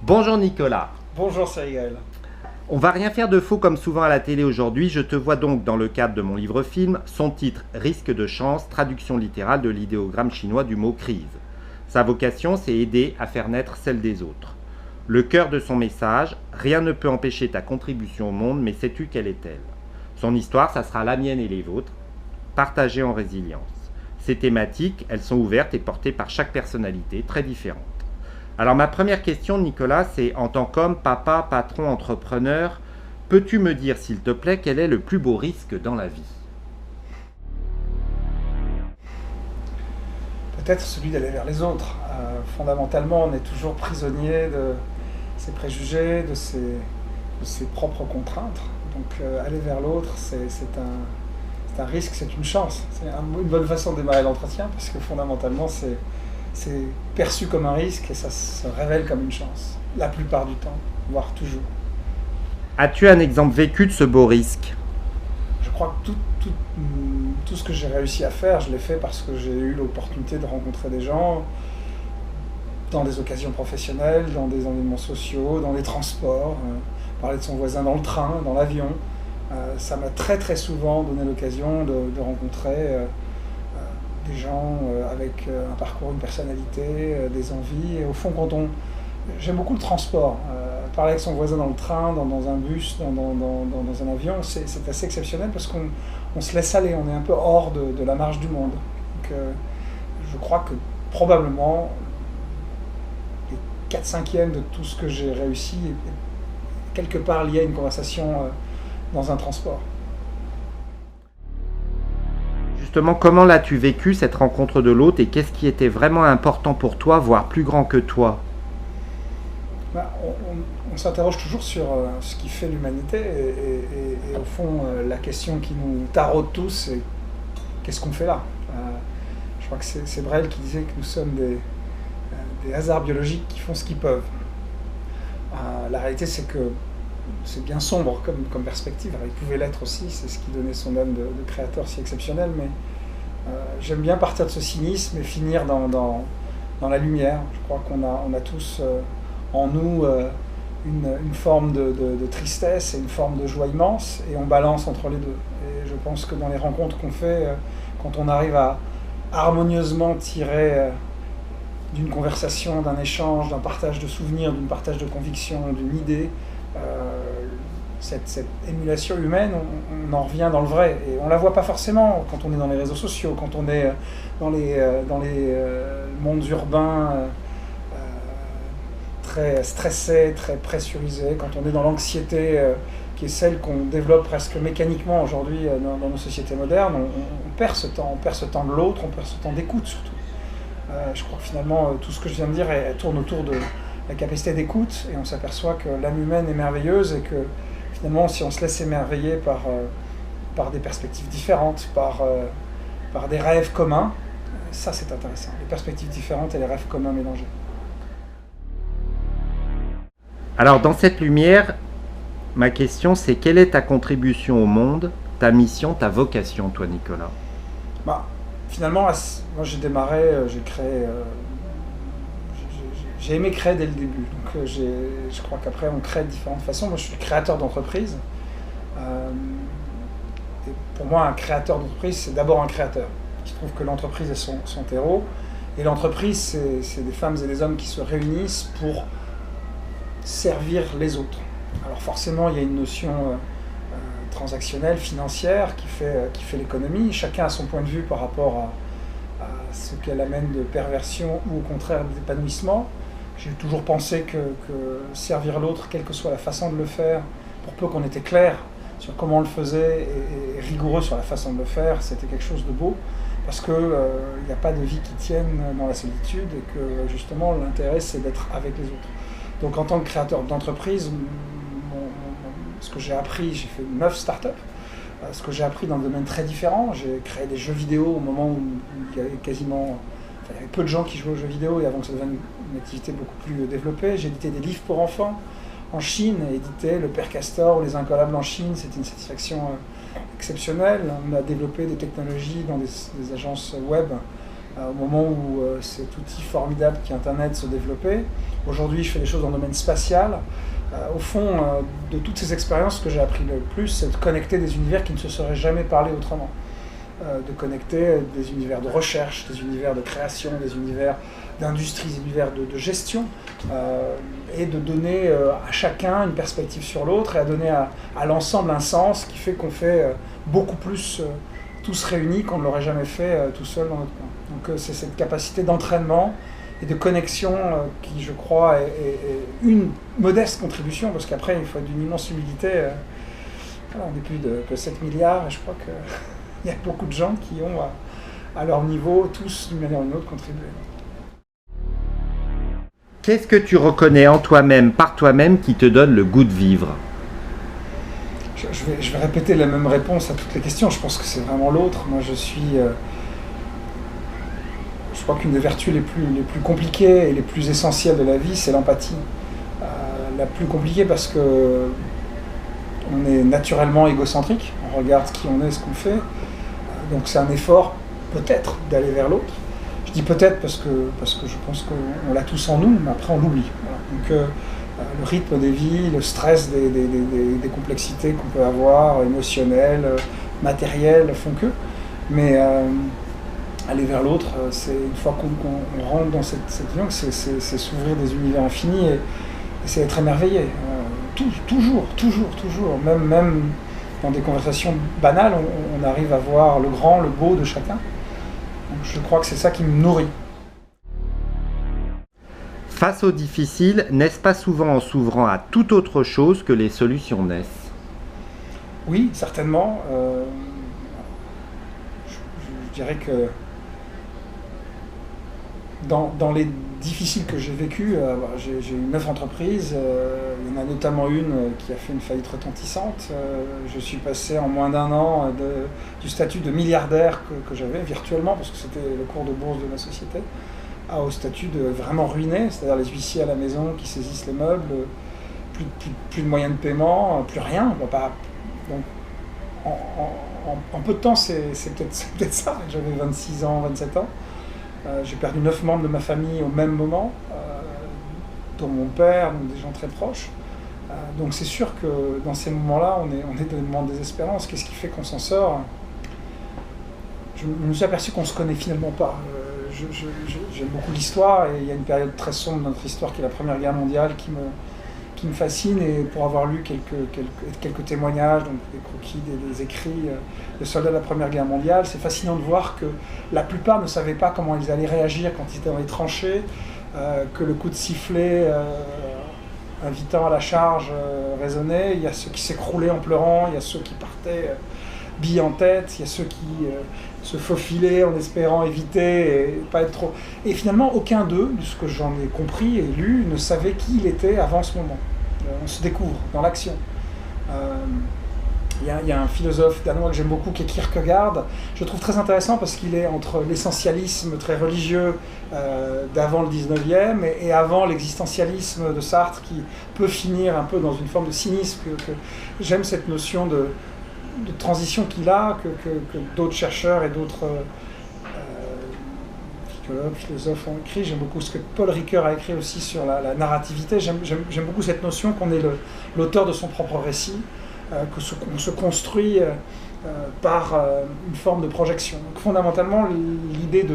Bonjour Nicolas. Bonjour Cyril. On va rien faire de faux comme souvent à la télé aujourd'hui. Je te vois donc dans le cadre de mon livre-film. Son titre, Risque de chance, traduction littérale de l'idéogramme chinois du mot crise. Sa vocation, c'est aider à faire naître celle des autres. Le cœur de son message, rien ne peut empêcher ta contribution au monde, mais sais-tu quelle est-elle? Son histoire, ça sera la mienne et les vôtres, partagée en résilience. Ces thématiques, elles sont ouvertes et portées par chaque personnalité, très différente. Alors ma première question, Nicolas, c'est en tant qu'homme, papa, patron, entrepreneur, peux-tu me dire, s'il te plaît, quel est le plus beau risque dans la vie? Peut-être celui d'aller vers les autres. Fondamentalement, on est toujours prisonnier de ses préjugés, de ses propres contraintes. Donc aller vers l'autre, c'est un risque, c'est une chance. C'est une bonne façon de démarrer l'entretien parce que fondamentalement, c'est perçu comme un risque et ça se révèle comme une chance. La plupart du temps, voire toujours. As-tu un exemple vécu de ce beau risque? Je crois que tout ce que j'ai réussi à faire, je l'ai fait parce que j'ai eu l'opportunité de rencontrer des gens dans des occasions professionnelles, dans des environnements sociaux, dans les transports, parler de son voisin dans le train, dans l'avion. Ça m'a très très souvent donné l'occasion de rencontrer des gens avec un parcours, une personnalité, des envies. Et au fond, j'aime beaucoup le transport. Parler avec son voisin dans le train, dans un bus, dans un avion, c'est assez exceptionnel parce qu'on se laisse aller, on est un peu hors de la marge du monde. Donc, je crois que probablement les 4/5 de tout ce que j'ai réussi est quelque part lié à une conversation dans un transport. Justement, comment l'as-tu vécu cette rencontre de l'autre et qu'est-ce qui était vraiment important pour toi, voire plus grand que toi? On s'interroge toujours sur ce qui fait l'humanité et au fond, la question qui nous taraude tous, c'est qu'est-ce qu'on fait là? Je crois que c'est Brel qui disait que nous sommes des hasards biologiques qui font ce qu'ils peuvent. La réalité, c'est que c'est bien sombre comme perspective. Alors, il pouvait l'être aussi, c'est ce qui donnait son âme de créateur si exceptionnel, mais j'aime bien partir de ce cynisme et finir dans la lumière. Je crois qu'on a tous en nous une forme de tristesse et une forme de joie immense, et on balance entre les deux. Et je pense que dans les rencontres qu'on fait, quand on arrive à harmonieusement tirer d'une conversation, d'un échange, d'un partage de souvenirs, d'un partage de convictions, d'une idée, cette émulation humaine, on en revient dans le vrai. Et on ne la voit pas forcément quand on est dans les réseaux sociaux, quand on est dans les mondes urbains très stressés, très pressurisés, quand on est dans l'anxiété qui est celle qu'on développe presque mécaniquement aujourd'hui dans nos sociétés modernes. On perd ce temps, de l'autre, on perd ce temps d'écoute surtout. Je crois que finalement tout ce que je viens de dire elle tourne autour de la capacité d'écoute, et on s'aperçoit que l'âme humaine est merveilleuse et que finalement si on se laisse émerveiller par des perspectives différentes, par des rêves communs, ça c'est intéressant, les perspectives différentes et les rêves communs mélangés. Alors dans cette lumière, ma question c'est quelle est ta contribution au monde, ta mission, ta vocation, toi Nicolas? Finalement, moi j'ai démarré, j'ai créé, j'ai aimé créer dès le début. Donc je crois qu'après on crée de différentes façons. Moi je suis créateur d'entreprise. Et pour moi un créateur d'entreprise c'est d'abord un créateur. Il se trouve que l'entreprise est son terreau. Et l'entreprise c'est des femmes et des hommes qui se réunissent pour servir les autres. Alors forcément il y a une notion transactionnelle, financière, qui fait l'économie. Chacun a son point de vue par rapport à ce qu'elle amène de perversion ou au contraire d'épanouissement. J'ai toujours pensé que servir l'autre, quelle que soit la façon de le faire, pour peu qu'on était clair sur comment on le faisait et rigoureux sur la façon de le faire, c'était quelque chose de beau, parce qu'il n'y a pas de vie qui tienne dans la solitude et que justement l'intérêt c'est d'être avec les autres. Donc en tant que créateur d'entreprise, ce que j'ai appris, j'ai fait 9 startups, ce que j'ai appris dans des domaines très différents. J'ai créé des jeux vidéo au moment où il y avait il y avait peu de gens qui jouaient aux jeux vidéo et avant que ça devienne une activité beaucoup plus développée. J'ai édité des livres pour enfants en Chine, et édité Le Père Castor ou Les Incollables en Chine, c'était une satisfaction exceptionnelle. On a développé des technologies dans des agences web au moment où cet outil formidable qui est Internet se développait. Aujourd'hui, je fais des choses dans le domaine spatial. Au fond, de toutes ces expériences, ce que j'ai appris le plus, c'est de connecter des univers qui ne se seraient jamais parlé autrement. De connecter des univers de recherche, des univers de création, des univers d'industrie, des univers de gestion, et de donner à chacun une perspective sur l'autre et à donner à l'ensemble un sens qui fait qu'on fait beaucoup plus tous réunis qu'on ne l'aurait jamais fait tout seul dans notre coin. Donc c'est cette capacité d'entraînement et de connexion qui, je crois, est une modeste contribution, parce qu'après, il faut être d'une immense humilité. Voilà, on n'est plus que 7 milliards, et je crois qu'il y a beaucoup de gens qui ont, à leur niveau, tous, d'une manière ou d'une autre, contribué. Qu'est-ce que tu reconnais en toi-même, par toi-même, qui te donne le goût de vivre ? Je vais répéter la même réponse à toutes les questions. Je pense que c'est vraiment l'autre. Moi, je crois qu'une des vertus les plus compliquées et les plus essentielles de la vie, c'est l'empathie. La plus compliquée parce que on est naturellement égocentrique, on regarde qui on est, ce qu'on fait. Donc c'est un effort, peut-être, d'aller vers l'autre. Je dis peut-être parce que je pense qu'on l'a tous en nous, mais après on l'oublie. Voilà. Donc le rythme des vies, le stress des complexités qu'on peut avoir, émotionnelles, matérielles, font que. Mais aller vers l'autre, c'est une fois qu'on rentre dans cette union, c'est s'ouvrir des univers infinis et c'est être émerveillé. Toujours, même dans des conversations banales, on arrive à voir le grand, le beau de chacun. Donc je crois que c'est ça qui me nourrit. Face aux difficiles, n'est-ce pas souvent en s'ouvrant à toute autre chose que les solutions naissent ? Oui, certainement. Je dirais que dans les difficiles que j'ai vécus, j'ai eu 9 entreprises, il y en a notamment une qui a fait une faillite retentissante. Je suis passé en moins d'1 an du statut de milliardaire que j'avais virtuellement, parce que c'était le cours de bourse de ma société, au statut de vraiment ruiné, c'est-à-dire les huissiers à la maison qui saisissent les meubles, plus de moyens de paiement, plus rien. Donc, en peu de temps, c'est peut-être ça. J'avais 26 ans, 27 ans. J'ai perdu 9 membres de ma famille au même moment, dont mon père, donc des gens très proches. Donc c'est sûr que dans ces moments-là, on est dans des moments de désespérance. Qu'est-ce qui fait qu'on s'en sort ? Je me suis aperçu qu'on ne se connaît finalement pas. J'aime beaucoup l'histoire, et il y a une période très sombre de notre histoire qui est la Première Guerre mondiale qui me fascine, et pour avoir lu quelques témoignages, donc des croquis, des écrits de soldats de la Première Guerre mondiale, c'est fascinant de voir que la plupart ne savaient pas comment ils allaient réagir quand ils étaient dans les tranchées, que le coup de sifflet invitant à la charge résonnait. Il y a ceux qui s'écroulaient en pleurant, il y a ceux qui partaient billes en tête, il y a ceux qui se faufilaient en espérant éviter et pas être trop... Et finalement, aucun d'eux, de ce que j'en ai compris et lu, ne savait qui il était avant ce moment. On se découvre dans l'action. Il y a un philosophe danois que j'aime beaucoup, qui est Kierkegaard. Je le trouve très intéressant parce qu'il est entre l'essentialisme très religieux d'avant le 19e et avant l'existentialisme de Sartre, qui peut finir un peu dans une forme de cynisme. J'aime cette notion de transition qu'il a, que d'autres chercheurs et d'autres philosophes ont écrit. J'aime beaucoup ce que Paul Ricoeur a écrit aussi sur la narrativité. J'aime beaucoup cette notion qu'on est l'auteur de son propre récit, qu'on se construit par une forme de projection. Donc, fondamentalement, l'idée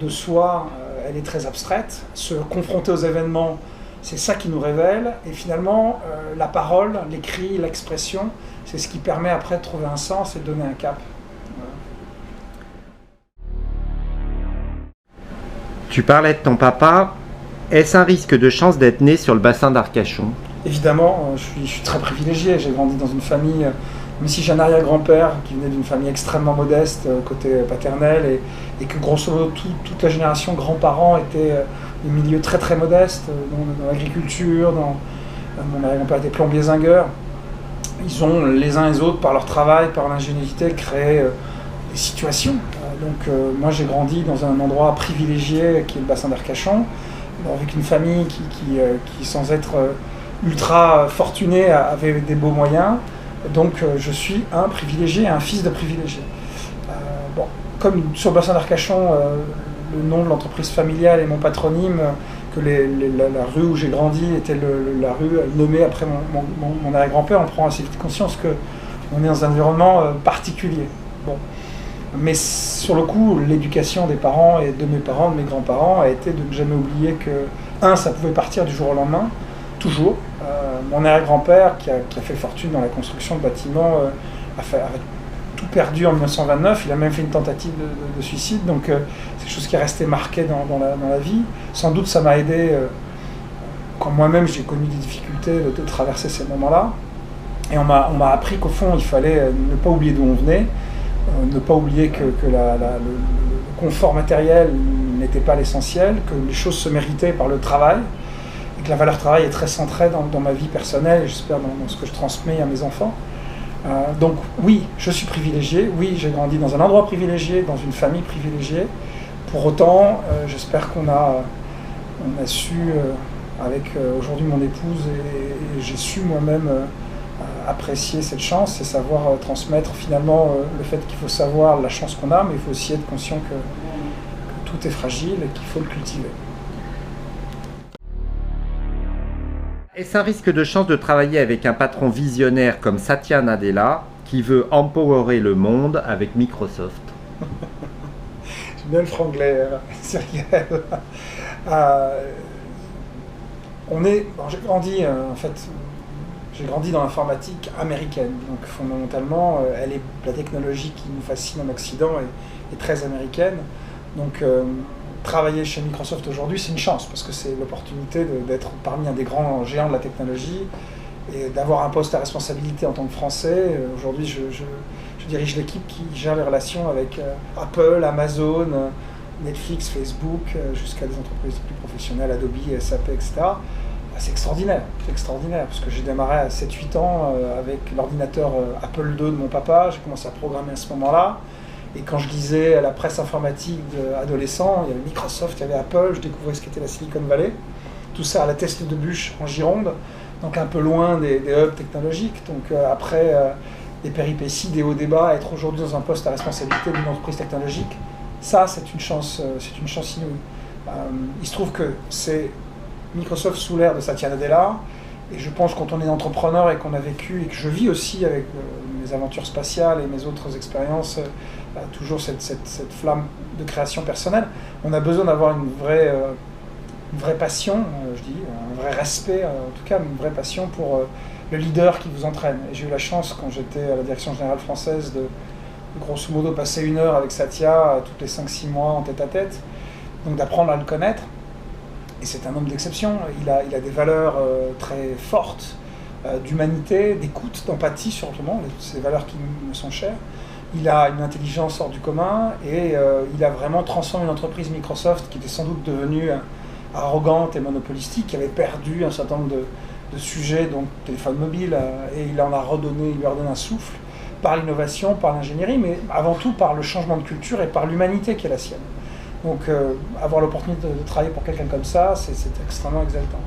de soi, elle est très abstraite. Se confronter aux événements, c'est ça qui nous révèle. Et finalement, la parole, l'écrit, l'expression, c'est ce qui permet après de trouver un sens et de donner un cap. Voilà. Tu parlais de ton papa. Est-ce un risque de chance d'être né sur le bassin d'Arcachon ? Évidemment, je suis très privilégié. J'ai grandi dans une famille, même si j'ai un arrière-grand-père qui venait d'une famille extrêmement modeste, côté paternel, et que grosso modo toute la génération grands-parents étaient de milieux très très modestes, dans l'agriculture, mon arrière-grand-père était plombier zingueur. Ils ont les uns et les autres, par leur travail, par l'ingéniosité, créé des situations. Moi j'ai grandi dans un endroit privilégié qui est le bassin d'Arcachon, avec une famille qui sans être ultra fortunée, avait des beaux moyens. Donc je suis un privilégié, un fils de privilégié. Comme sur le bassin d'Arcachon, le nom de l'entreprise familiale et mon patronyme, que la rue où j'ai grandi était la rue nommée après mon arrière-grand-père. On prend assez vite conscience qu'on est dans un environnement particulier. Bon. Mais sur le coup, l'éducation des parents et de mes parents, de mes grands-parents, a été de ne jamais oublier que, ça pouvait partir du jour au lendemain, toujours. Mon arrière-grand-père, qui a fait fortune dans la construction de bâtiments, a tout perdu en 1929. Il a même fait une tentative de suicide, donc c'est quelque chose qui est resté marqué dans la vie. Sans doute ça m'a aidé, quand moi-même j'ai connu des difficultés, de traverser ces moments-là. Et on m'a appris qu'au fond, il fallait ne pas oublier d'où on venait, ne pas oublier que le confort matériel n'était pas l'essentiel, que les choses se méritaient par le travail, et que la valeur travail est très centrée dans ma vie personnelle, et j'espère dans ce que je transmets à mes enfants. Donc oui, je suis privilégié, oui, j'ai grandi dans un endroit privilégié, dans une famille privilégiée. Pour autant, j'espère qu'on a su, avec aujourd'hui mon épouse, et j'ai su moi-même apprécier cette chance et savoir transmettre finalement le fait qu'il faut savoir la chance qu'on a, mais il faut aussi être conscient que tout est fragile et qu'il faut le cultiver. Est-ce un risque de chance de travailler avec un patron visionnaire comme Satya Nadella qui veut empowerer le monde avec Microsoft? J'aime bien le franglais, Cyril. J'ai grandi dans l'informatique américaine, donc fondamentalement, la technologie qui nous fascine en Occident est très américaine. Donc travailler chez Microsoft aujourd'hui, c'est une chance, parce que c'est l'opportunité d'être parmi un des grands géants de la technologie et d'avoir un poste à responsabilité en tant que Français. Aujourd'hui, je dirige l'équipe qui gère les relations avec Apple, Amazon, Netflix, Facebook, jusqu'à des entreprises plus professionnelles, Adobe, SAP, etc. C'est extraordinaire, parce que j'ai démarré à 7-8 ans avec l'ordinateur Apple II de mon papa. J'ai commencé à programmer à ce moment-là. Et quand je lisais la presse informatique d'adolescent, il y avait Microsoft, il y avait Apple, je découvrais ce qu'était la Silicon Valley. Tout ça à la Teste de Bûche en Gironde, donc un peu loin des hubs technologiques. Donc après des péripéties, des hauts débats, être aujourd'hui dans un poste à responsabilité d'une entreprise technologique, ça c'est une chance inouïe. Il se trouve que c'est Microsoft sous l'ère de Satya Nadella, et je pense que quand on est entrepreneur et qu'on a vécu, et que je vis aussi avec mes aventures spatiales et mes autres expériences, toujours cette flamme de création personnelle, on a besoin d'avoir une vraie passion, un vrai respect, en tout cas une vraie passion pour le leader qui vous entraîne. Et j'ai eu la chance, quand j'étais à la direction générale française, de grosso modo passer 1 heure avec Satya toutes les 5-6 mois en tête-à-tête, donc d'apprendre à le connaître. Et c'est un homme d'exception, il a des valeurs très fortes, d'humanité, d'écoute, d'empathie surtout, ces valeurs qui me sont chères. Il a une intelligence hors du commun et il a vraiment transformé une entreprise Microsoft qui était sans doute devenue arrogante et monopolistique, qui avait perdu un certain nombre de sujets, donc téléphone mobile, et il lui a redonné un souffle par l'innovation, par l'ingénierie, mais avant tout par le changement de culture et par l'humanité qui est la sienne. Donc avoir l'opportunité de travailler pour quelqu'un comme ça, c'est extrêmement exaltant.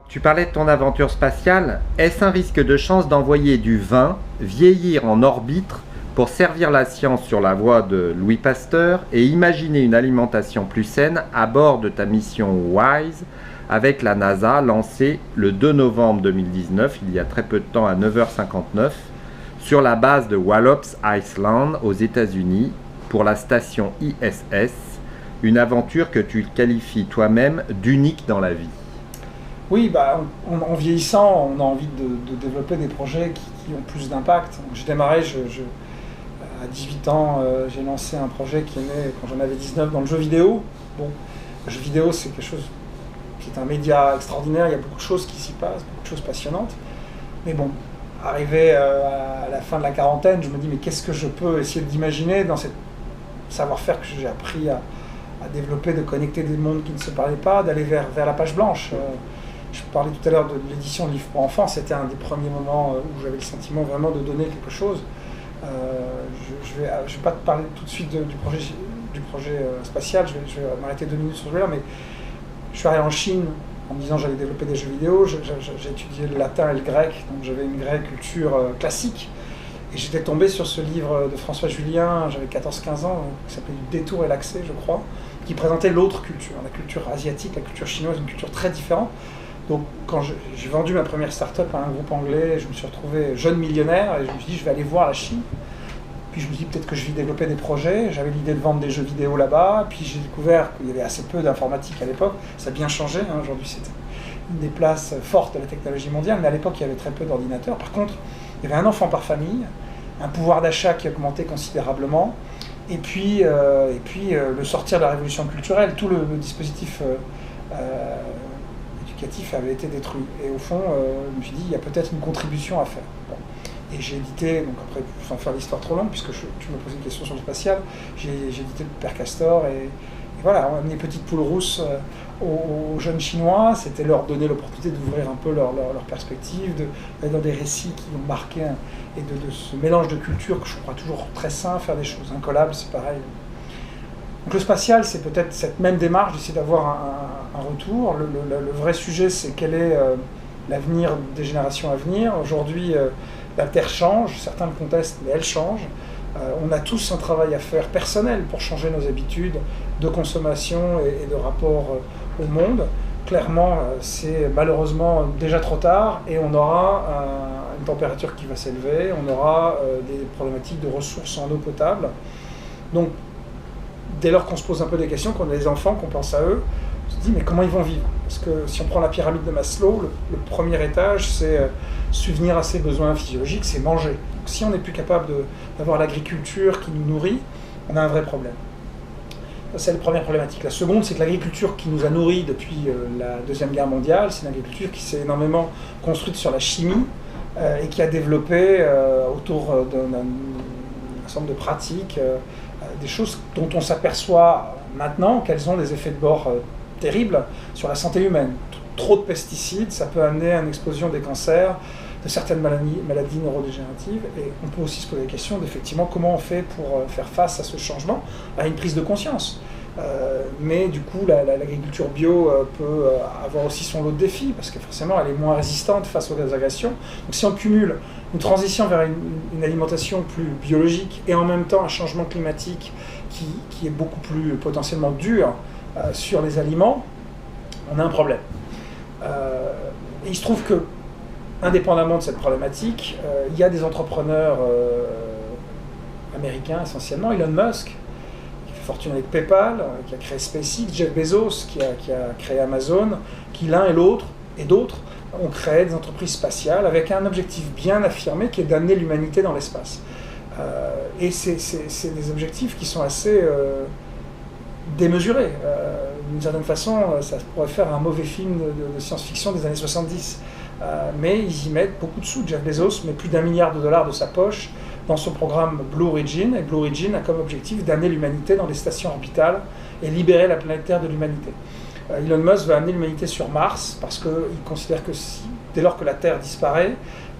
Tu parlais de ton aventure spatiale. Est-ce un risque de chance d'envoyer du vin vieillir en orbite pour servir la science sur la voie de Louis Pasteur et imaginer une alimentation plus saine à bord de ta mission WISE avec la NASA lancée le 2 novembre 2019, il y a très peu de temps à 9h59, sur la base de Wallops Island aux États-Unis pour la station ISS, une aventure que tu qualifies toi-même d'unique dans la vie. Oui, en vieillissant, on a envie de développer des projets qui ont plus d'impact. J'ai démarré, à 18 ans, j'ai lancé un projet qui est né quand j'en avais 19 dans le jeu vidéo. Bon, le jeu vidéo, c'est quelque chose qui est un média extraordinaire, il y a beaucoup de choses qui s'y passent, beaucoup de choses passionnantes. Mais bon, arrivé à la fin de la quarantaine, je me dis mais qu'est-ce que je peux essayer d'imaginer dans cette savoir-faire que j'ai appris à développer, de connecter des mondes qui ne se parlaient pas, d'aller vers la page blanche. Je parlais tout à l'heure de l'édition de livres pour enfants, c'était un des premiers moments où j'avais le sentiment vraiment de donner quelque chose. Je vais pas te parler tout de suite du projet spatial, je vais m'arrêter 2 minutes sur celui-là, mais je suis arrivé en Chine en me disant que j'allais développer des jeux vidéo, j'ai étudié le latin et le grec, donc j'avais une vraie culture classique. Et j'étais tombé sur ce livre de François Julien, j'avais 14-15 ans, qui s'appelait Du détour et l'accès, je crois, qui présentait l'autre culture, la culture asiatique, la culture chinoise, une culture très différente. Donc quand j'ai vendu ma première start-up à un groupe anglais, je me suis retrouvé jeune millionnaire et je me suis dit je vais aller voir la Chine. Puis je me suis dit peut-être que je vais développer des projets. J'avais l'idée de vendre des jeux vidéo là-bas. Puis j'ai découvert qu'il y avait assez peu d'informatique à l'époque. Ça a bien changé, hein. Aujourd'hui c'était une des places fortes de la technologie mondiale, mais à l'époque il y avait très peu d'ordinateurs. Par contre, il y avait un enfant par famille, un pouvoir d'achat qui augmentait considérablement, et puis le sortir de la révolution culturelle, tout le dispositif éducatif avait été détruit. Et au fond, je me suis dit, il y a peut-être une contribution à faire. Bon. Et j'ai édité, donc après, sans faire l'histoire trop longue, puisque tu me posais une question sur le spatial, j'ai édité le Père Castor, et voilà, on a amené Petite Poule Rousse aux jeunes Chinois, c'était leur donner l'opportunité d'ouvrir un peu leur perspective, d'aller dans des récits qui ont marqué, et de ce mélange de cultures que je crois toujours très sain, faire des choses incollables, c'est pareil. Donc le spatial, c'est peut-être cette même démarche d'essayer d'avoir un retour. Le vrai sujet, c'est quel est l'avenir des générations à venir. Aujourd'hui, la Terre change, certains le contestent, mais elle change. On a tous un travail à faire personnel pour changer nos habitudes de consommation et de rapport au monde. Clairement, c'est malheureusement déjà trop tard et on aura une température qui va s'élever, on aura des problématiques de ressources en eau potable. Donc, dès lors qu'on se pose un peu des questions, qu'on a des enfants, qu'on pense à eux, on se dit mais comment ils vont vivre? Parce que si on prend la pyramide de Maslow, le premier étage, c'est subvenir à ses besoins physiologiques, c'est manger. Donc, si on n'est plus capable d'avoir l'agriculture qui nous nourrit, on a un vrai problème. C'est la première problématique. La seconde, c'est que l'agriculture qui nous a nourris depuis la Deuxième Guerre mondiale, c'est une agriculture qui s'est énormément construite sur la chimie et qui a développé autour d'un ensemble de pratiques, des choses dont on s'aperçoit maintenant qu'elles ont des effets de bord terribles sur la santé humaine. Trop de pesticides, ça peut amener à une explosion des cancers, de certaines maladies neurodégénératives, et on peut aussi se poser la question d'effectivement comment on fait pour faire face à ce changement, à une prise de conscience. Mais du coup, l'agriculture bio peut avoir aussi son lot de défis, parce que forcément, elle est moins résistante face aux agressions. Donc si on cumule une transition vers une alimentation plus biologique, et en même temps un changement climatique qui est beaucoup plus potentiellement dur sur les aliments, on a un problème. Et il se trouve que indépendamment de cette problématique, il y a des entrepreneurs américains essentiellement, Elon Musk, qui fait fortune avec PayPal, qui a créé SpaceX, Jeff Bezos, qui a créé Amazon, qui l'un et l'autre, et d'autres, ont créé des entreprises spatiales avec un objectif bien affirmé qui est d'amener l'humanité dans l'espace. Et c'est des objectifs qui sont assez démesurés. D'une certaine façon, ça pourrait faire un mauvais film de science-fiction des années 70. Mais ils y mettent beaucoup de sous. Jeff Bezos met plus d'1 milliard de dollars de sa poche dans son programme Blue Origin, et Blue Origin a comme objectif d'amener l'humanité dans les stations orbitales et libérer la planète Terre de l'humanité. Elon Musk va amener l'humanité sur Mars parce qu'il considère que dès lors que la Terre disparaît,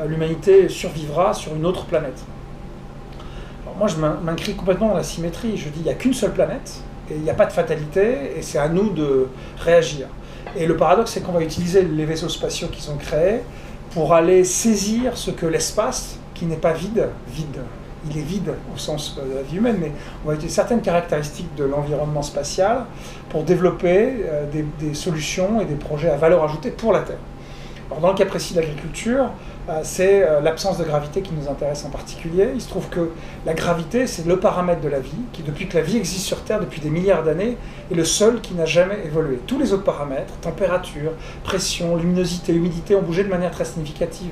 l'humanité survivra sur une autre planète. Alors moi, je m'inscris complètement dans la symétrie. Je dis il n'y a qu'une seule planète, et il n'y a pas de fatalité, et c'est à nous de réagir. Et le paradoxe, c'est qu'on va utiliser les vaisseaux spatiaux qu'ils ont créés pour aller saisir ce que l'espace, qui n'est pas vide, il est vide au sens de la vie humaine, mais on va utiliser certaines caractéristiques de l'environnement spatial pour développer des solutions et des projets à valeur ajoutée pour la Terre. Alors dans le cas précis de l'agriculture, c'est l'absence de gravité qui nous intéresse en particulier. Il se trouve que la gravité, c'est le paramètre de la vie, qui depuis que la vie existe sur Terre, depuis des milliards d'années, est le seul qui n'a jamais évolué. Tous les autres paramètres, température, pression, luminosité, humidité, ont bougé de manière très significative.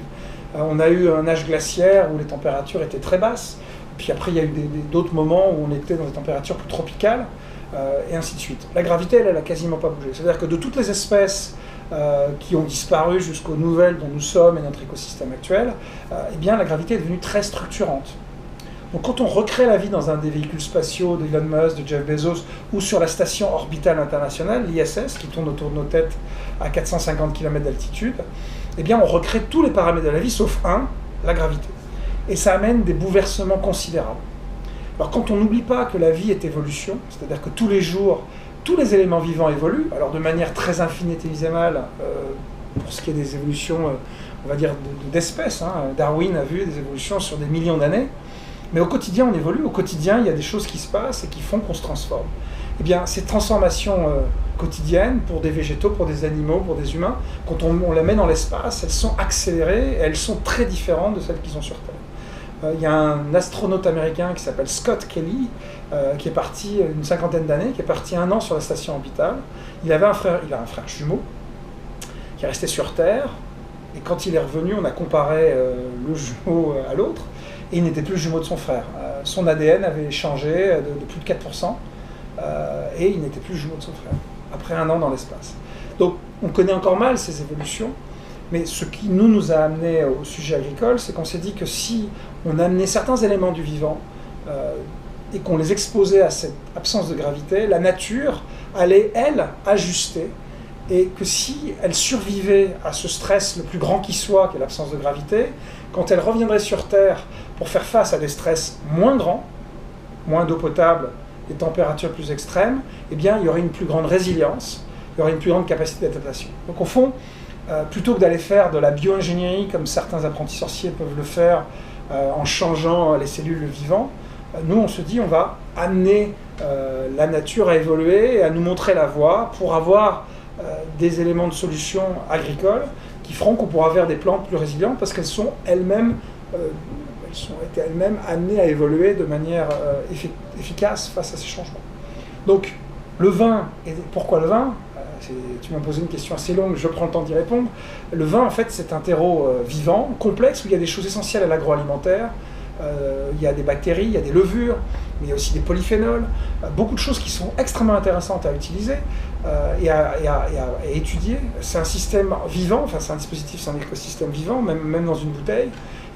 On a eu un âge glaciaire où les températures étaient très basses, puis après il y a eu d'autres moments où on était dans des températures plus tropicales, et ainsi de suite. La gravité, elle n'a quasiment pas bougé. C'est-à-dire que de toutes les espèces qui ont disparu jusqu'aux nouvelles dont nous sommes et notre écosystème actuel, eh bien la gravité est devenue très structurante. Donc quand on recrée la vie dans un des véhicules spatiaux d'Elon Musk, de Jeff Bezos, ou sur la station orbitale internationale, l'ISS, qui tourne autour de nos têtes à 450 km d'altitude, eh bien on recrée tous les paramètres de la vie, sauf un, la gravité. Et ça amène des bouleversements considérables. Alors quand on n'oublie pas que la vie est évolution, c'est-à-dire que tous les jours, tous les éléments vivants évoluent, alors de manière très infinitésimale pour ce qui est des évolutions on va dire, d'espèces. Darwin a vu des évolutions sur des millions d'années. Mais au quotidien, on évolue. Au quotidien, il y a des choses qui se passent et qui font qu'on se transforme. Eh bien, ces transformations quotidiennes, pour des végétaux, pour des animaux, pour des humains, quand on les met dans l'espace, elles sont accélérées et elles sont très différentes de celles qui sont sur Terre. Il y a un astronaute américain qui s'appelle Scott Kelly, qui est parti une cinquantaine d'années, qui est parti 1 an sur la station orbitale. Il a un frère jumeau qui est resté sur Terre. Et quand il est revenu, on a comparé le jumeau à l'autre. Et il n'était plus le jumeau de son frère. Son ADN avait changé de plus de 4%, et il n'était plus le jumeau de son frère, après 1 an dans l'espace. Donc on connaît encore mal ces évolutions, mais ce qui nous a amené au sujet agricole, c'est qu'on s'est dit que si on amenait certains éléments du vivant, et qu'on les exposait à cette absence de gravité, la nature allait, elle, ajuster, et que si elle survivait à ce stress le plus grand qui soit, qui est l'absence de gravité, quand elle reviendrait sur Terre pour faire face à des stress moins grands, moins d'eau potable, des températures plus extrêmes, eh bien, il y aurait une plus grande résilience, il y aurait une plus grande capacité d'adaptation. Donc au fond, plutôt que d'aller faire de la bio-ingénierie, comme certains apprentis sorciers peuvent le faire en changeant les cellules vivantes, nous on se dit on va amener la nature à évoluer et à nous montrer la voie pour avoir des éléments de solution agricole qui feront qu'on pourra faire des plantes plus résilientes parce qu'elles sont elles-mêmes été elles-mêmes amenées à évoluer de manière efficace face à ces changements. Donc le vin, et pourquoi le vin? Tu m'as posé une question assez longue, je prends le temps d'y répondre. Le vin, en fait, c'est un terreau vivant, complexe, où il y a des choses essentielles à l'agroalimentaire. Il y a des bactéries, il y a des levures, mais il y a aussi des polyphénols, beaucoup de choses qui sont extrêmement intéressantes à utiliser et à étudier. C'est un système vivant, enfin c'est un dispositif, c'est un écosystème vivant, même dans une bouteille.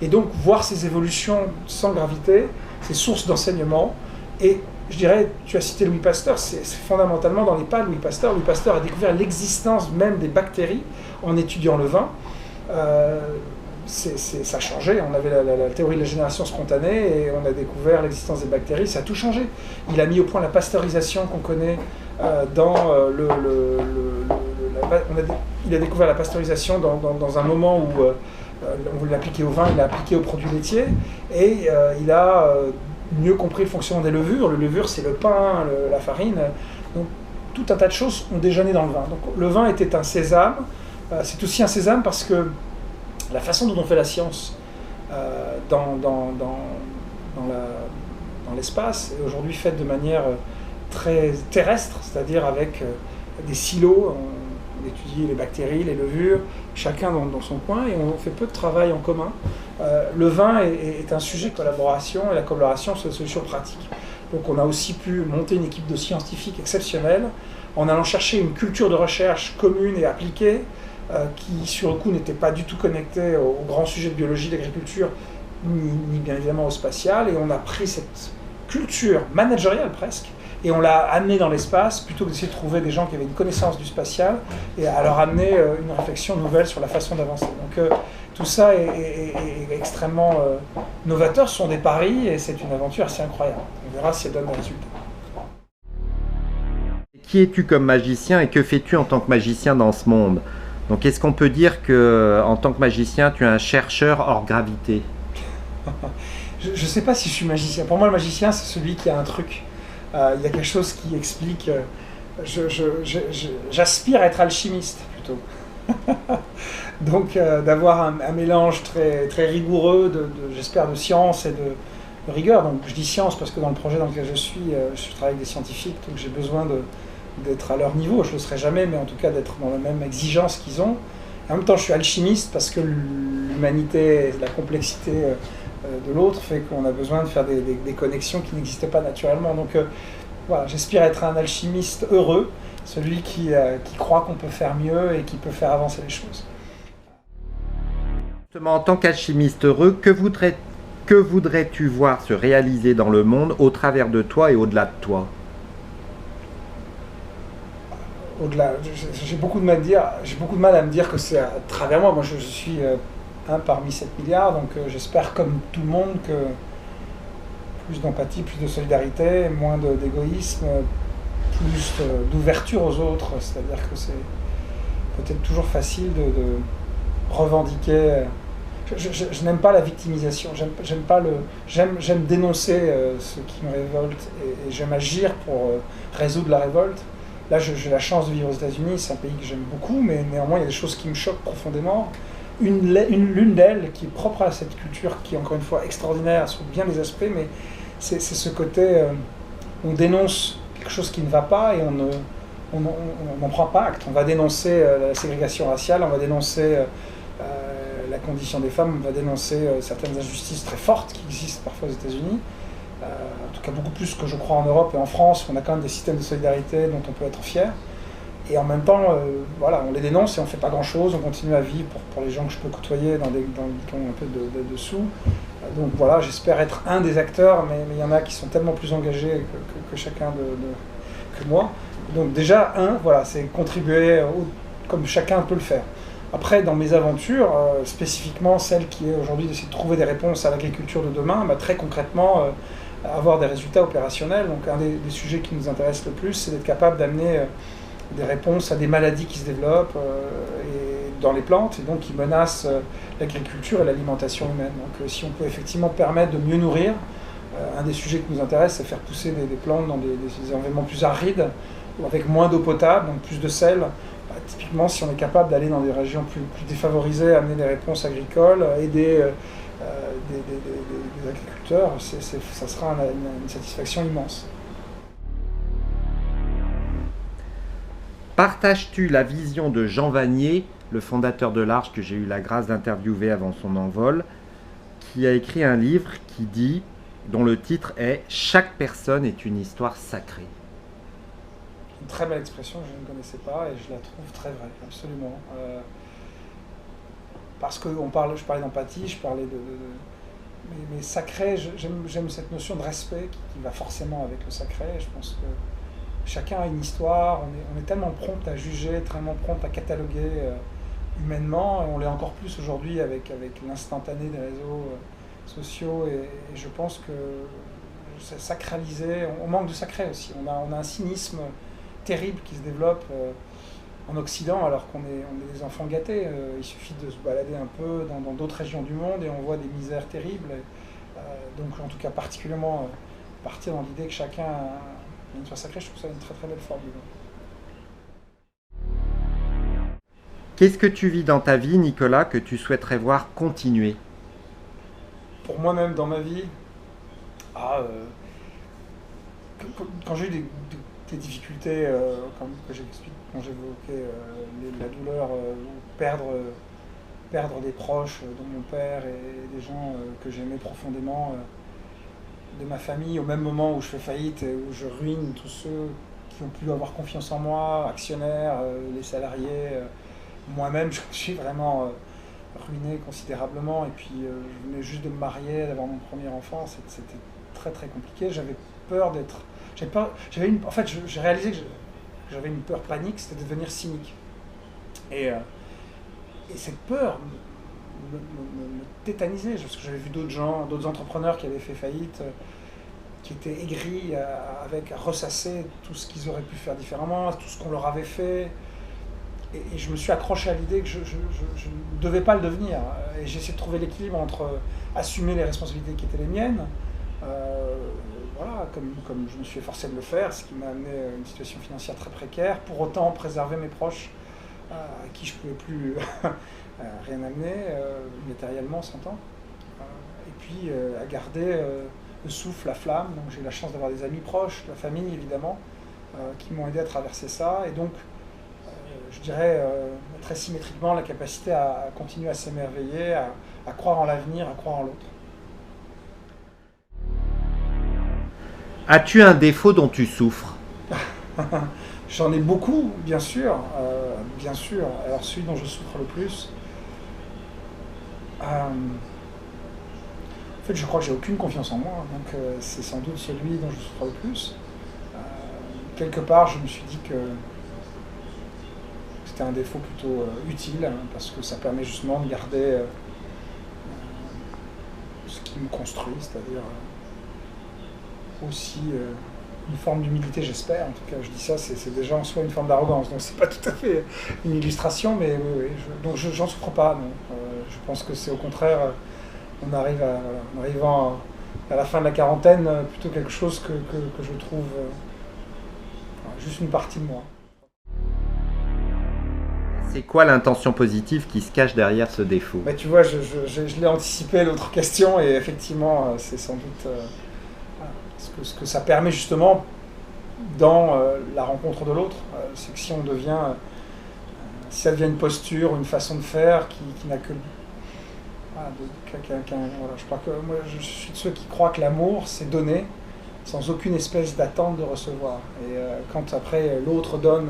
Et donc voir ces évolutions sans gravité, c'est source d'enseignement. Et je dirais, tu as cité Louis Pasteur, c'est fondamentalement dans les pas de Louis Pasteur. Louis Pasteur a découvert l'existence même des bactéries en étudiant le vin. Ça a changé, on avait la théorie de la génération spontanée et on a découvert l'existence des bactéries, ça a tout changé. Il a mis au point la pasteurisation qu'on connaît il a découvert la pasteurisation dans un moment où on l'a appliqué au vin, il l'a appliqué aux produits laitiers et il a mieux compris le fonctionnement des levures. Le levure, c'est le pain, la farine, donc tout un tas de choses ont déjeuné dans le vin. Donc le vin était un sésame, c'est aussi un sésame parce que la façon dont on fait la science dans l'espace est aujourd'hui faite de manière très terrestre, c'est-à-dire avec des silos, on étudie les bactéries, les levures, chacun dans son coin, et on fait peu de travail en commun. Le vin est un sujet de collaboration, et la collaboration, c'est une solution pratique. Donc on a aussi pu monter une équipe de scientifiques exceptionnelle, en allant chercher une culture de recherche commune et appliquée, qui sur le coup n'était pas du tout connecté aux grands sujets de biologie, d'agriculture, ni bien évidemment au spatial, et on a pris cette culture managériale presque, et on l'a amenée dans l'espace, plutôt que d'essayer de trouver des gens qui avaient une connaissance du spatial, et à leur amener une réflexion nouvelle sur la façon d'avancer. Donc tout ça est extrêmement novateur, ce sont des paris, et c'est une aventure assez incroyable. On verra si elle donne des résultats. Qui es-tu comme magicien et que fais-tu en tant que magicien dans ce monde? Donc est-ce qu'on peut dire qu'en tant que magicien, tu es un chercheur hors gravité? Je ne sais pas si je suis magicien. Pour moi, le magicien, c'est celui qui a un truc. Il y a quelque chose qui explique... j'aspire à être alchimiste, plutôt. Donc d'avoir un mélange très, très rigoureux, j'espère, de science et de rigueur. Donc je dis science parce que dans le projet dans lequel je travaille avec des scientifiques, donc j'ai besoin d'être à leur niveau. Je ne le serai jamais, mais en tout cas d'être dans la même exigence qu'ils ont. Et en même temps, je suis alchimiste parce que l'humanité, la complexité de l'autre fait qu'on a besoin de faire des connexions qui n'existent pas naturellement. Donc voilà, j'aspire être un alchimiste heureux, celui qui croit qu'on peut faire mieux et qui peut faire avancer les choses. Justement, en tant qu'alchimiste heureux, que voudrais-tu voir se réaliser dans le monde au travers de toi et au-delà de toi? Au-delà, j'ai beaucoup de mal à me dire que c'est à travers moi. Moi, je suis un parmi 7 milliards, donc j'espère, comme tout le monde, que plus d'empathie, plus de solidarité, moins d'égoïsme, plus d'ouverture aux autres. C'est-à-dire que c'est peut-être toujours facile revendiquer. Je n'aime pas la victimisation, j'aime dénoncer ce qui me révolte et j'aime agir pour résoudre la révolte. Là, j'ai la chance de vivre aux États-Unis, c'est un pays que j'aime beaucoup, mais néanmoins, il y a des choses qui me choquent profondément. L'une d'elles, qui est propre à cette culture, qui est encore une fois extraordinaire sur bien les aspects, mais c'est ce côté, on dénonce quelque chose qui ne va pas et on n'en prend pas acte. On va dénoncer la ségrégation raciale, on va dénoncer la condition des femmes, on va dénoncer certaines injustices très fortes qui existent parfois aux États-Unis. En tout cas beaucoup plus que je crois en Europe et en France, où on a quand même des systèmes de solidarité dont on peut être fier. Et en même temps, voilà, on les dénonce et on ne fait pas grand-chose, on continue à vivre pour les gens que je peux côtoyer dans des tons un peu de dessous. Donc voilà, j'espère être un des acteurs, mais il y en a qui sont tellement plus engagés que chacun que moi. Donc déjà, voilà, c'est contribuer comme chacun peut le faire. Après, dans mes aventures, spécifiquement celle qui est aujourd'hui d'essayer de trouver des réponses à l'agriculture de demain, très concrètement, avoir des résultats opérationnels. Donc un des sujets qui nous intéresse le plus, c'est d'être capable d'amener des réponses à des maladies qui se développent dans les plantes et donc qui menacent l'agriculture et l'alimentation humaine. Donc si on peut effectivement permettre de mieux nourrir, un des sujets qui nous intéresse, c'est faire pousser des plantes dans des environnements plus arides, ou avec moins d'eau potable, donc plus de sel. Typiquement, si on est capable d'aller dans des régions plus défavorisées, amener des réponses agricoles, aider des agriculteurs, ça sera une satisfaction immense. Partages-tu la vision de Jean Vanier, le fondateur de l'Arche que j'ai eu la grâce d'interviewer avant son envol, qui a écrit un livre dont le titre est « Chaque personne est une histoire sacrée ». Une très belle expression, je ne connaissais pas et je la trouve très vraie, absolument. Parce que je parlais d'empathie, je parlais mais sacré, j'aime cette notion de respect qui va forcément avec le sacré. Je pense que chacun a une histoire, on est tellement prompt à juger, tellement prompt à cataloguer humainement, et on l'est encore plus aujourd'hui avec l'instantané des réseaux sociaux, et je pense que c'est sacralisé, on manque de sacré aussi, on a un cynisme terrible qui se développe en Occident alors qu'on est des enfants gâtés. Il suffit de se balader un peu dans d'autres régions du monde et on voit des misères terribles. Donc en tout cas particulièrement partir dans l'idée que chacun a une histoire sacrée, je trouve ça une très très belle formule. Qu'est-ce que tu vis dans ta vie, Nicolas, que tu souhaiterais voir continuer? Pour moi-même dans ma vie, quand j'ai eu des difficultés, comme que j'explique quand j'évoquais la douleur, perdre des proches, dont mon père et des gens que j'aimais profondément de ma famille, au même moment où je fais faillite et où je ruine tous ceux qui ont pu avoir confiance en moi, actionnaires, les salariés, moi-même je suis vraiment ruiné considérablement, et puis je venais juste de me marier, d'avoir mon premier enfant, c'était très très compliqué, j'avais peur d'être... En fait, j'ai réalisé que j'avais une peur panique, c'était de devenir cynique. Et cette peur me tétanisait, parce que j'avais vu d'autres entrepreneurs qui avaient fait faillite, qui étaient aigris à ressasser tout ce qu'ils auraient pu faire différemment, tout ce qu'on leur avait fait. Et je me suis accroché à l'idée que je ne devais pas le devenir. Et j'ai essayé de trouver l'équilibre entre assumer les responsabilités qui étaient les miennes, voilà, comme je me suis efforcé de le faire, ce qui m'a amené à une situation financière très précaire, pour autant préserver mes proches à qui je ne pouvais plus rien amener, matériellement, s'entend, et puis à garder le souffle, la flamme. Donc j'ai eu la chance d'avoir des amis proches, la famille évidemment, qui m'ont aidé à traverser ça, et donc je dirais très symétriquement la capacité à continuer à s'émerveiller, à croire en l'avenir, à croire en l'autre. As-tu un défaut dont tu souffres? J'en ai beaucoup, bien sûr, bien sûr. Alors celui dont je souffre le plus, en fait je crois que j'ai aucune confiance en moi, donc c'est sans doute celui dont je souffre le plus. Quelque part je me suis dit que c'était un défaut plutôt utile, parce que ça permet justement de garder ce qui me construit, c'est-à-dire aussi une forme d'humilité, j'espère. En tout cas, je dis ça, c'est déjà en soi une forme d'arrogance. Donc c'est pas tout à fait une illustration, mais oui, donc j'en souffre pas. Non. Je pense que c'est au contraire, on arrive en arrivant à la fin de la quarantaine, plutôt quelque chose que je trouve juste une partie de moi. C'est quoi l'intention positive qui se cache derrière ce défaut? Bah, tu vois, je l'ai anticipé l'autre question, et effectivement, c'est sans doute ce que ça permet justement dans la rencontre de l'autre. C'est que si on devient, si ça devient une posture, une façon de faire qui n'a que... Voilà, je crois que moi je suis de ceux qui croient que l'amour c'est donner sans aucune espèce d'attente de recevoir. Et quand après l'autre donne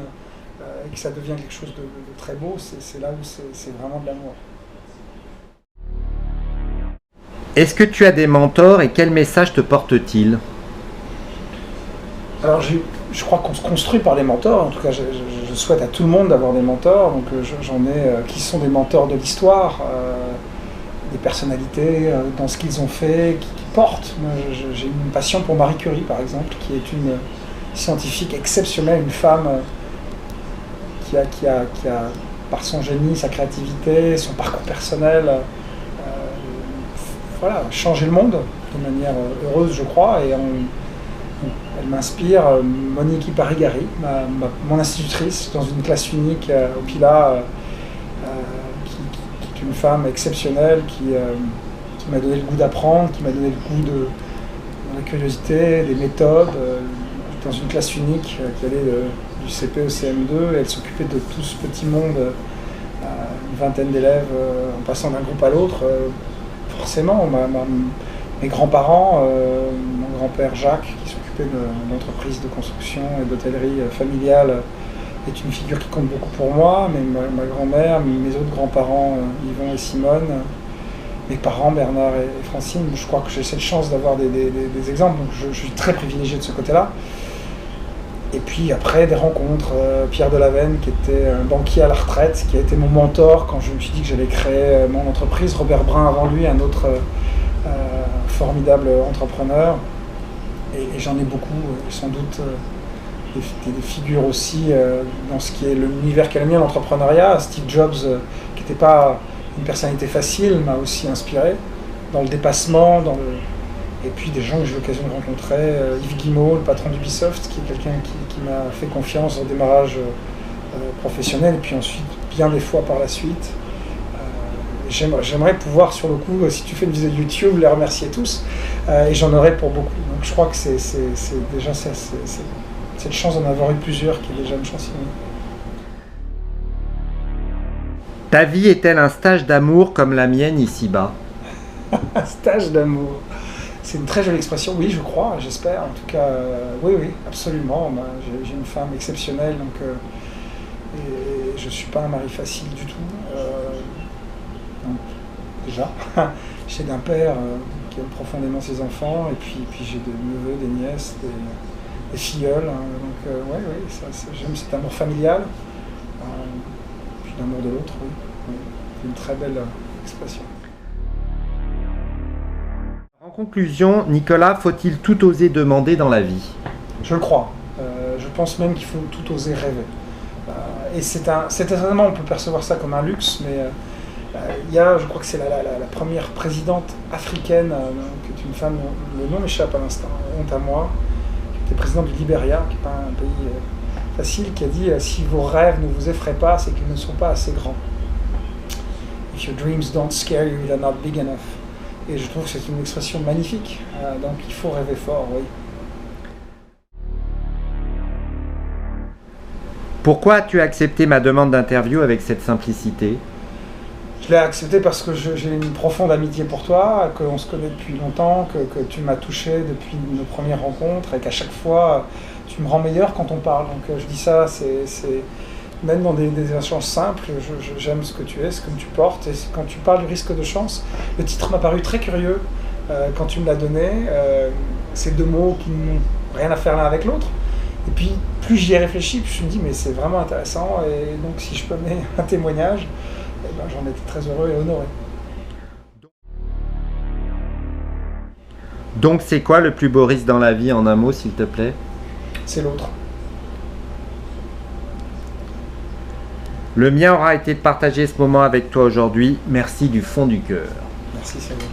et que ça devient quelque chose de très beau, c'est là où c'est vraiment de l'amour. Est-ce que tu as des mentors et quel message te portent-ils? Alors je crois qu'on se construit par les mentors. En tout cas, je souhaite à tout le monde d'avoir des mentors. Donc j'en ai qui sont des mentors de l'histoire, des personnalités dans ce qu'ils ont fait, qui portent. Moi, j'ai une passion pour Marie Curie, par exemple, qui est une scientifique exceptionnelle, une femme qui a, par son génie, sa créativité, son parcours personnel, voilà, changé le monde de manière heureuse, je crois. Et elle m'inspire. Monique Parigari, mon institutrice dans une classe unique au Pilat, qui est une femme exceptionnelle, qui m'a donné le goût d'apprendre, qui m'a donné le goût de la curiosité, des méthodes. Dans une classe unique qui allait du CP au CM2, et elle s'occupait de tout ce petit monde, une vingtaine d'élèves, en passant d'un groupe à l'autre. Forcément, mes grands-parents, mon grand-père Jacques, qui s'occupait de l'entreprise de construction et d'hôtellerie familiale, est une figure qui compte beaucoup pour moi, mais ma grand-mère, mes autres grands-parents, Yvon et Simone, mes parents, Bernard et Francine, je crois que j'ai cette chance d'avoir des exemples, donc je suis très privilégié de ce côté-là. Et puis après, des rencontres, Pierre Delavenne, qui était un banquier à la retraite, qui a été mon mentor quand je me suis dit que j'allais créer mon entreprise, Robert Brun avant lui, un autre formidable entrepreneur, et j'en ai beaucoup, sans doute des figures aussi dans ce qui est l'univers qu'est le mien, l'entrepreneuriat. Steve Jobs, qui n'était pas une personnalité facile, m'a aussi inspiré dans le dépassement, et puis des gens que j'ai eu l'occasion de rencontrer, Yves Guillemot, le patron d'Ubisoft, qui est quelqu'un qui m'a fait confiance au démarrage professionnel, et puis ensuite bien des fois par la suite. J'aimerais pouvoir, sur le coup, si tu fais une vidéo YouTube, les remercier tous, et j'en aurai pour beaucoup. Donc je crois que c'est déjà cette chance d'en avoir eu plusieurs qui est déjà une chance inouïe. Ta vie est-elle un stage d'amour comme la mienne ici-bas? Un stage d'amour. C'est une très jolie expression, oui, je crois, j'espère. En tout cas, oui, absolument. J'ai une femme exceptionnelle, donc, et je ne suis pas un mari facile du tout. Donc, déjà, j'ai d'un père qui aime profondément ses enfants, et puis j'ai des neveux, des nièces, des filleuls. Donc, oui, j'aime cet amour familial, puis l'amour de l'autre, oui. C'est une très belle expression. En conclusion, Nicolas, faut-il tout oser demander dans la vie? Je le crois. Je pense même qu'il faut tout oser rêver. Et certainement, on peut percevoir ça comme un luxe, mais je crois que c'est la première présidente africaine, qui est une femme, le nom m'échappe à l'instant, honte à moi, qui était présidente du Libéria, qui n'est pas un pays facile, qui a dit si vos rêves ne vous effraient pas, c'est qu'ils ne sont pas assez grands. If your dreams don't scare you, they're not big enough. Et je trouve que c'est une expression magnifique, donc il faut rêver fort, oui. Pourquoi as-tu accepté ma demande d'interview avec cette simplicité? Je l'ai accepté parce que j'ai une profonde amitié pour toi, qu'on se connaît depuis longtemps, que tu m'as touché depuis nos premières rencontres, et qu'à chaque fois, tu me rends meilleur quand on parle. Donc je dis ça, c'est même dans des échanges simples, j'aime ce que tu es, ce que tu portes, et quand tu parles du risque de chance, le titre m'a paru très curieux quand tu me l'as donné. Ces deux mots qui n'ont rien à faire l'un avec l'autre. Et puis, plus j'y ai réfléchi, plus je me dis, mais c'est vraiment intéressant, et donc si je peux mener un témoignage, j'en étais très heureux et honoré. Donc c'est quoi le plus beau risque dans la vie, en un mot, s'il te plaît? c'est l'autre. Le mien aura été de partager ce moment avec toi aujourd'hui. Merci du fond du cœur. Merci, Samuel.